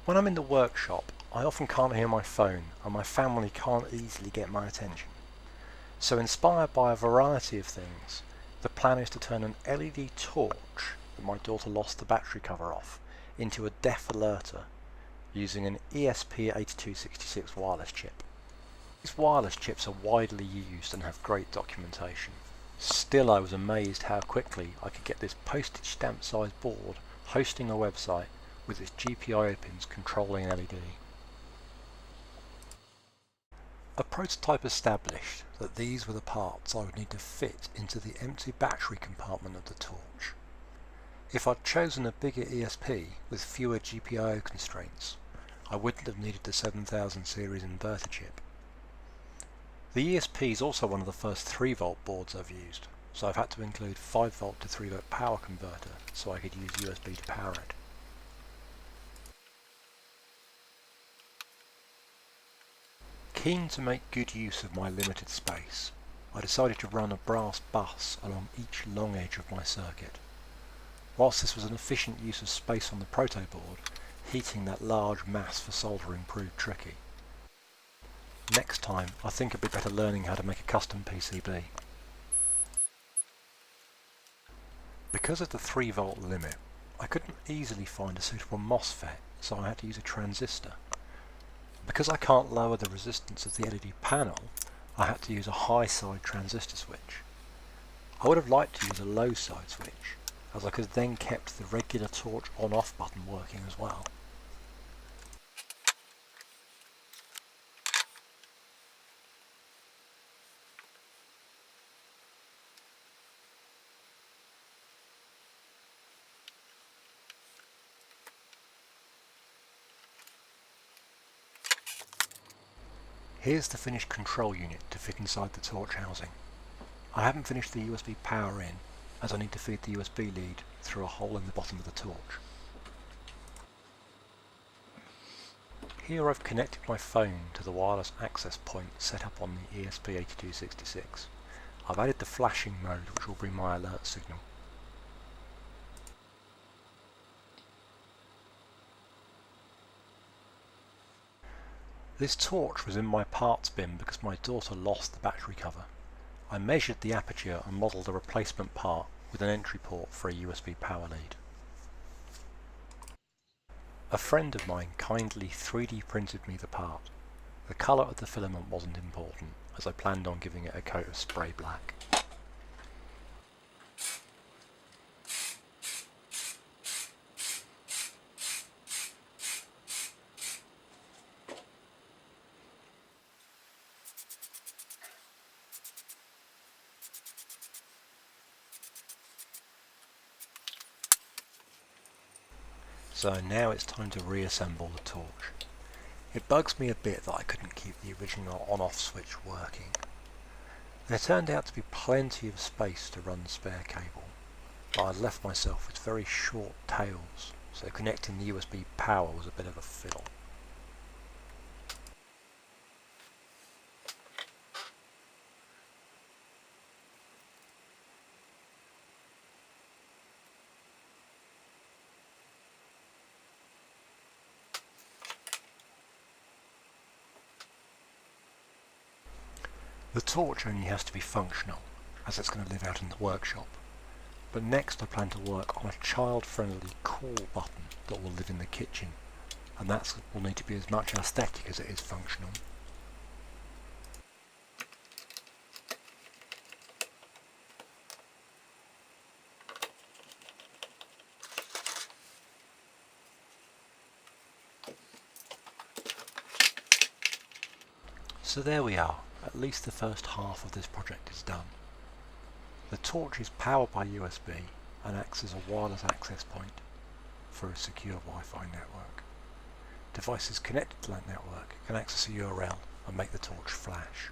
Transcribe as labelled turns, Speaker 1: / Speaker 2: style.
Speaker 1: When I'm in the workshop, I often can't hear my phone and my family can't easily get my attention. So inspired by a variety of things, the plan is to turn an LED torch that my daughter lost the battery cover off into a deaf alerter using an ESP8266 wireless chip. These wireless chips are widely used and have great documentation. Still, I was amazed how quickly I could get this postage stamp sized board hosting a website with its GPIO pins controlling an LED. A prototype established that these were the parts I would need to fit into the empty battery compartment of the torch. If I'd chosen a bigger ESP with fewer GPIO constraints, I wouldn't have needed the 7000 series inverter chip. The ESP is also one of the first 3-volt boards I've used, so I've had to include 5-volt to 3-volt power converter so I could use USB to power it. Keen to make good use of my limited space, I decided to run a brass bus along each long edge of my circuit. Whilst this was an efficient use of space on the proto board, heating that large mass for soldering proved tricky. Next time, I think it'd be better learning how to make a custom PCB. Because of the 3-volt limit, I couldn't easily find a suitable MOSFET, so I had to use a transistor. Because I can't lower the resistance of the LED panel, I had to use a high side transistor switch. I would have liked to use a low side switch, as I could have then kept the regular torch on-off button working as well. Here's the finished control unit to fit inside the torch housing. I haven't finished the USB power in, as I need to feed the USB lead through a hole in the bottom of the torch. Here I've connected my phone to the wireless access point set up on the ESP8266. I've added the flashing mode, which will bring my alert signal. This torch was in my parts bin because my daughter lost the battery cover. I measured the aperture and modelled a replacement part with an entry port for a USB power lead. A friend of mine kindly 3D printed me the part. The colour of the filament wasn't important, as I planned on giving it a coat of spray black. So now it's time to reassemble the torch. It bugs me a bit that I couldn't keep the original on-off switch working. There turned out to be plenty of space to run the spare cable, but I'd left myself with very short tails, so connecting the USB power was a bit of a fiddle. The torch only has to be functional, as it's going to live out in the workshop. But next I plan to work on a child-friendly call button that will live in the kitchen, and that will need to be as much aesthetic as it is functional. So there we are. At least the first half of this project is done. The torch is powered by USB and acts as a wireless access point for a secure Wi-Fi network. Devices connected to that network can access a URL and make the torch flash.